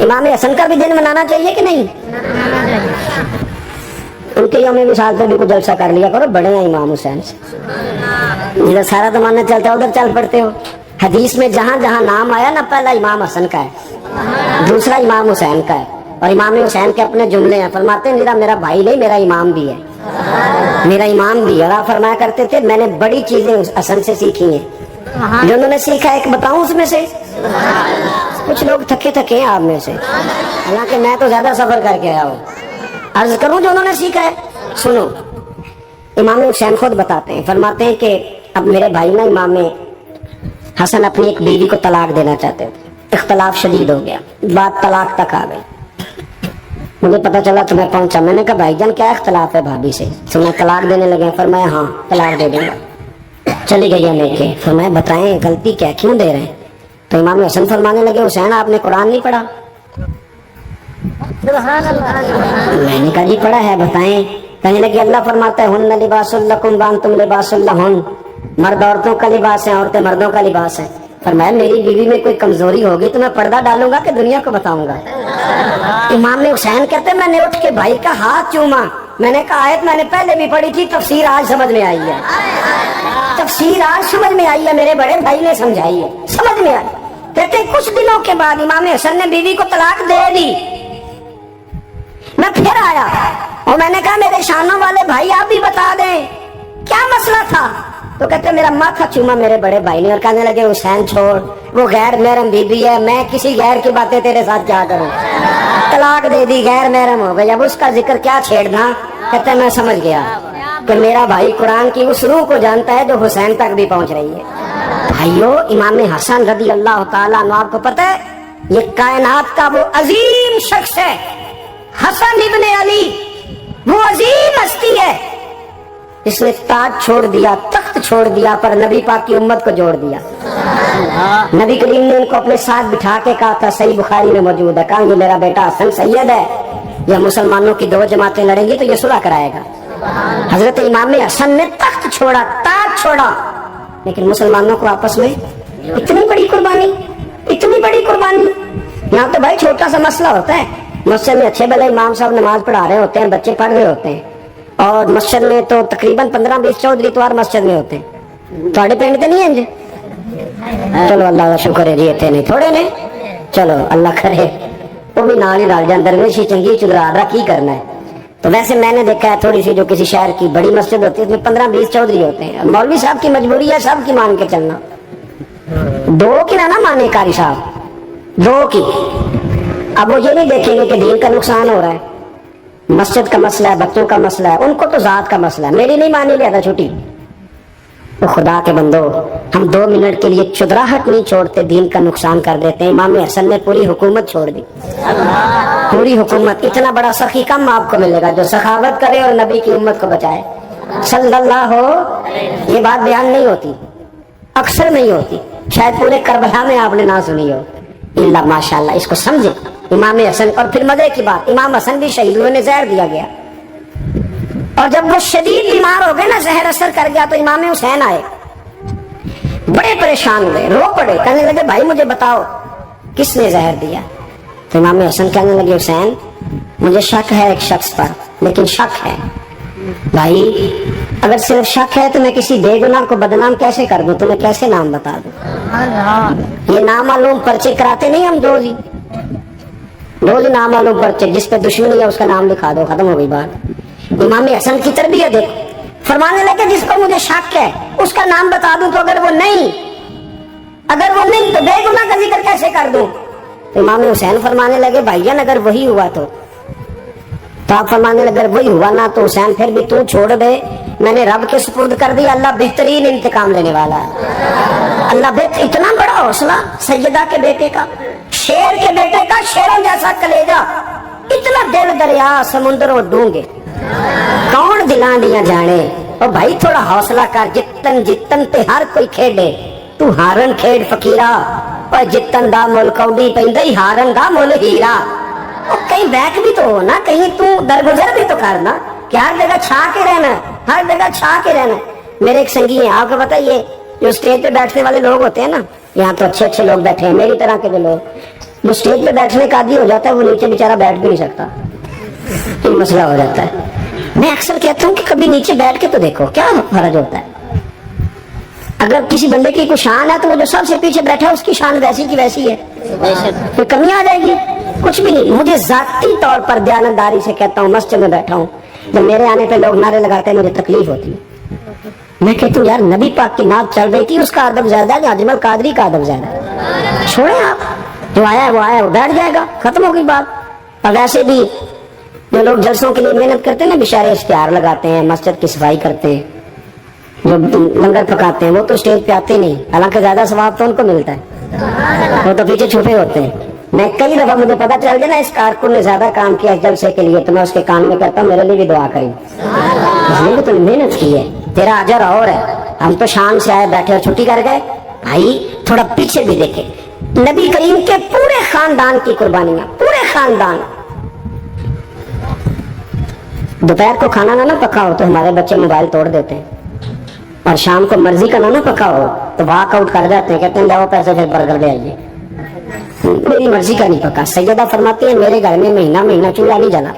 इमाम हसन का भी दिन मनाना चाहिए कि नहीं? उनके यौम विसाल पे भी कुछ जलसा कर लिया करो, बड़े हैं इमाम हुसैन से। जिधर सारा जमाना चलता है उधर चल पड़ते हो। हदीस में जहाँ जहाँ नाम आया ना, पहला इमाम हसन का है, दूसरा इमाम हुसैन का है, और इमाम हुसैन के अपने जुमले हैं। फरमाते हैं मेरा भाई नहीं, मेरा इमाम भी है, मेरा इमाम भी है। और आप फरमाया करते थे मैंने बड़ी चीजें हसन से सीखी हैं। जो उन्होंने सीखा है बताऊं उसमें से? कुछ लोग थके थके हैं आप में से, हालांकि मैं तो ज्यादा सफर करके आया हूँ। अर्ज करूं जो उन्होंने सीखा है, सुनो। इमाम हुसैन खुद बताते हैं, फरमाते हैं कि अब मेरे भाई ना इमाम हसन अपनी एक बीवी को तलाक देना चाहते थे, इख्तलाफ शदीद हो गया, बात तलाक तक आ गई। मुझे पता चला तो मैं पहुंचा, मैंने कहा भाईजान क्या इख्तलाफ है भाभी से, सुना तलाक देने लगे। फरमाया हाँ तलाक दे दूंगा। चली गई लेके, फरमाया बताएं गलती क्या, क्यों दे रहे हैं? तो इमाम हसन फरमाने लगे हुसैन आपने कुरान नहीं पढ़ा? मैंने कहा जी पढ़ा है, बताएं। कहने लगे अल्लाह फरमाता है हुन्ना लिबासुल लकुम व अंतुम लिबासुल लहुन, मर्द औरतों का लिबास है, औरतें मर्दों का लिबास है। फरमाया मेरी बीवी में कोई कमजोरी होगी तो मैं पर्दा डालूंगा कि दुनिया को बताऊंगा? इमाम हुसैन कहते मैंने उठ के भाई का हाथ चूमा, मैंने कहा आयत मैंने पहले भी पढ़ी थी, तफसीर आज समझ में आई है, तफसीर आज समझ में आई है, मेरे बड़े भाई ने समझाई है, समझ में आई। कहते कुछ दिनों के बाद इमाम हसन ने बीवी को तलाक दे दी। मैं फिर आया और मैंने कहा मेरे शानों वाले भाई आप भी बता दें क्या मसला था। तो कहते मेरा माथा चूमा मेरे बड़े भाई ने और कहने लगे हुसैन छोड़, वो गैर महरम बीबी है, मैं किसी गैर की बातें तेरे साथ क्या करूं, तलाक दे दी, गैर महरम हो गई, अब उसका जिक्र क्या छेड़ना। कहते मैं समझ गया कि मेरा भाई कुरान की उस रूह को जानता है जो हुसैन तक भी पहुंच रही है। भाइयों इमाम हसन रदी अल्लाह ताला अन्हु, आपको पता है ये कायनात का वो अजीम शख्स है, हसन इब्ने अली, वो अजीम हस्ती है, इसने ताज छोड़ दिया, तख्त छोड़ दिया, पर नबी पाक की उम्मत को जोड़ दिया। नबी करीम ने इनको अपने साथ बिठा के कहा था, सही बुखारी में मौजूद है, कहा ये मेरा बेटा हसन सैयद है, यह मुसलमानों की दो जमातें लड़ेंगी तो ये सुलह कराएगा। हजरत इमाम हसन ने तख्त छोड़ा, ताज छोड़ा, लेकिन मुसलमानों को आपस में इतनी बड़ी कुर्बानी, इतनी बड़ी कुर्बानी। यहाँ तो भाई छोटा सा मसला होता है, मस्जिद में अच्छे भले इमाम साहब नमाज पढ़ा रहे होते हैं, बच्चे पढ़ रहे होते हैं, और मस्जिद में तो तकरीबन 15-20 चौधरी तो मस्जिद में होते हैं। थोड़े पिंड तो नहीं है जी? चलो अल्लाह का शुक्र है जी, इतने नहीं थोड़े ने, चलो अल्लाह करे वो भी नाल ही डाल जाए, दरवेशी चंगी चुदरा रहा की करना है। तो वैसे मैंने देखा है थोड़ी सी जो किसी शहर की बड़ी मस्जिद होती है उसमें 15-20 चौधरी होते हैं। मौलवी साहब की मजबूरी है सब की मान के चलना, दो की ना माने कारी साहब, दो की। अब वो ये नहीं देखेंगे कि दीन का नुकसान हो रहा है, मस्जिद का मसला है, बच्चों का मसला है, उनको तो जात का मसला है, मेरी नहीं मानी लिया था छुट्टी। तो खुदा के बंदो हम 2 मिनट के लिए चुदराहट नहीं छोड़ते, दीन का नुकसान कर देते हैं। इमाम हसन ने पूरी हुकूमत छोड़ दी, पूरी हुकूमत। इतना बड़ा सखी कम आपको मिलेगा जो सखावत करे और नबी की उम्मत को बचाए सल्लल्लाहु। ये बात बयान नहीं होती, अक्सर नहीं होती, शायद पूरे करबला में आपने ना सुनी हो, इल्ला माशाअल्लाह। इसको समझे इमाम हसन। और फिर मजे की बात, इमाम हसन भी शहीद हुए, जहर दिया गया, और जब वो शदीद बीमार हो गए ना, जहर असर कर गया, तो इमाम हुसैन आए, बड़े परेशान हुए, रो पड़े, कहने लगे भाई मुझे बताओ किसने जहर दिया। तो इमाम हसन कहने लगे हुसैन मुझे शक है एक शख्स पर, लेकिन शक है भाई, अगर सिर्फ शक है तो मैं किसी बेगुनाह को बदनाम कैसे कर दूं, तुम्हें कैसे नाम बता दूं। ये नामालूम पर्चे कराते नहीं हम, रोज नामालूम पर्चे, जिस पे दुश्मनी है उसका नाम लिखा दो, खत्म हो गई बात। इमाम हसन की तरबियत देखो, फरमाने लगे जिस पर मुझे शक है उसका नाम बता दूं, तो अगर वो नहीं तो बेगुनाह का जिक्र कैसे कर दूं। तो इमाम हुसैन फरमाने लगे भाईजान अगर वही हुआ तो आप फरमाने लगे अगर वही हुआ ना तो हुसैन फिर भी तू छोड़ दे, मैंने रब के सुपुर्द कर दिया, अल्लाह बेहतरीन इंतकाम लेने वाला है। अल्लाह इतना बड़ा हौसला सैयदा के बेटे का, शेर के बेटे का, शेरों जैसा कलेजा, इतना दिल दरिया समुद्रों डूंगे, कौन दिलां दिया जाने। और भाई थोड़ा हौसला कर, जितन जितन ते हर कोई खेडे, तू हारन खेड फकीरा, और जितन दा मुल कौडी पैंदा ही हारन दा मुल हीरा। और कहीं बैक भी तो हो ना, कहीं तू दरगुजर भी तो करना, कि हर जगह छा के रहना, हर जगह छा के रहना। मेरे एक संगी है, आपको बताइए जो स्टेज पे बैठने वाले लोग होते हैं ना, यहाँ तो अच्छे अच्छे लोग बैठे हैं, मेरी तरह के जो लोग, جو اسٹیج پہ بیٹھنے کا عادی ہو جاتا ہے وہ نیچے بیچارہ بیٹھ بھی نہیں سکتا، یہ مسئلہ ہو جاتا ہے. میں اکثر کہتا ہوں کہ کبھی نیچے بیٹھ کے تو دیکھو کیا فرق ہوتا ہے. اگر کسی بندے کی کوئی شان ہے تو وہ جو سب سے پیچھے بیٹھا ہے اس کی شان ویسی کی ویسی ہے، کوئی کمی آ جائے گی؟ کچھ بھی نہیں. مجھے ذاتی طور پر دیانتداری سے کہتا ہوں، مسجد میں بیٹھا ہوں، جب میرے آنے پہ لوگ نعرے لگاتے ہیں مجھے تکلیف ہوتی ہے. میں کہتی ہوں یار نبی پاک کی نعت چل رہی تھی، اس کا ادب زیادہ ہے یا اجمل قادری کا ادب زیادہ ہے؟ چھوڑیں آپ، جو آیا ہے وہ آیا، وہ بیٹھ جائے گا، ختم ہو گئی بات. اور ویسے بھی جو لوگ جلسوں کے لیے محنت کرتے ہیں نا، بیچارے اشتہار لگاتے ہیں، مسجد کی صفائی کرتے ہیں، جو لنگر پکاتے ہیں، وہ تو اسٹیج پہ آتے نہیں، حالانکہ زیادہ ثواب تو ان کو ملتا ہے، وہ تو پیچھے چھپے ہوتے ہیں. میں کئی دفعہ مجھے پتا چل گیا نا اس کارکن نے زیادہ کام کیا اس جلسے کے لیے، تو میں اس کے کان میں کہتا ہوں میرے لیے بھی دعا کریں، اس لیے تو محنت کی ہے، تیرا اجر اور ہے. ہم تو شام سے آئے بیٹھے اور چھٹی کر گئے. بھائی تھوڑا پیچھے بھی دیکھے، نبی کریم کے پورے خاندان کی قربانیاں، پورے خاندان. دوپہر کو کھانا نہ پکا ہو تو ہمارے بچے موبائل توڑ دیتے ہیں، اور شام کو مرضی کا نہ پکا ہو تو واک آؤٹ کر جاتے ہیں، کہتے ہیں لاؤ پیسے پھر برگر لے آئیے. میری مرضی کا نہیں پکا. سیدہ فرماتی ہیں میرے گھر میں مہینہ مہینہ چولہا نہیں جلا،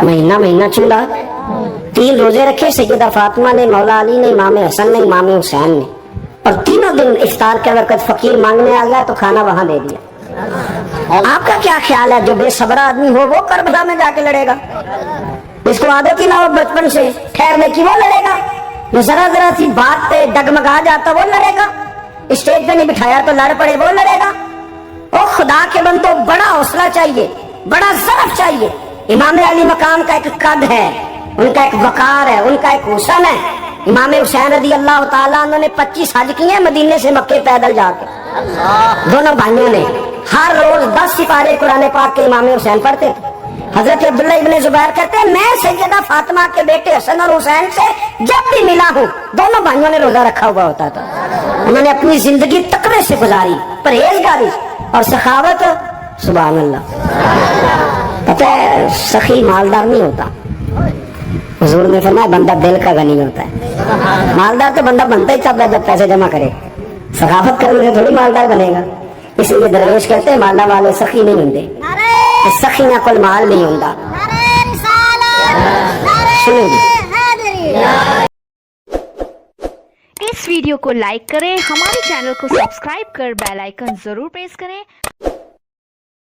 مہینہ مہینہ چولہا. 3 روزے رکھے سیدہ فاطمہ نے، مولا علی نے، امام حسن نے، امام حسین نے، اور تینوں دن افطار کے وقت فقیر مانگنے آ گیا تو کھانا وہاں دے دیا. آپ کا کیا خیال ہے جو بے صبر آدمی ہو وہ کربلا میں جا کے لڑے گا؟ جس کو عادت ہی نہ ہو بچپن سے ٹھہرنے کی وہ لڑے گا؟ جو ذرا ذرا سی بات پہ ڈگمگا جاتا وہ لڑے گا؟ اسٹیج پہ نہیں بٹھایا تو لڑ پڑے وہ لڑے گا؟ او خدا کے بندو، بڑا حوصلہ چاہیے، بڑا ضرف چاہیے. امام علی مقام کا ایک قد ہے، ان کا ایک وقار ہے، ان کا ایک حسن ہے. امام حسین رضی اللہ تعالیٰ عنہ نے 25 حج کیے ہیں مدینے سے مکے پیدل جا کے. دونوں بھائیوں نے ہر روز 10 سپارے قرآن پاک کے امام حسین پڑھتے تھے. حضرت عبداللہ ابن زبیر کہتے ہیں میں سیدہ فاطمہ کے بیٹے حسن اور حسین سے جب بھی ملا ہوں دونوں بھائیوں نے روزہ رکھا ہوا ہوتا تھا. انہوں نے اپنی زندگی تقوی سے گزاری، پرہیزگاری اور سخاوت. سبحان اللہ. پتہ ہے سخی مالدار نہیں ہوتا، حضور نے فرمایا بندہ دل کا غنی ہوتا ہے. مالدار تو بندہ بنتا ہی تب ہے جب پیسے جمع کرے، سخاوت کرنے سے تھوڑی مالدار بنے گا. اس لیے درویش کہتے ہیں مالدار والے سخی نہیں ہوتے، سخی نہ کوئی مال نہیں ہوتا. اس ویڈیو کو لائک کریں، ہمارے چینل کو سبسکرائب کر بیل آئیکن ضرور پریس کریں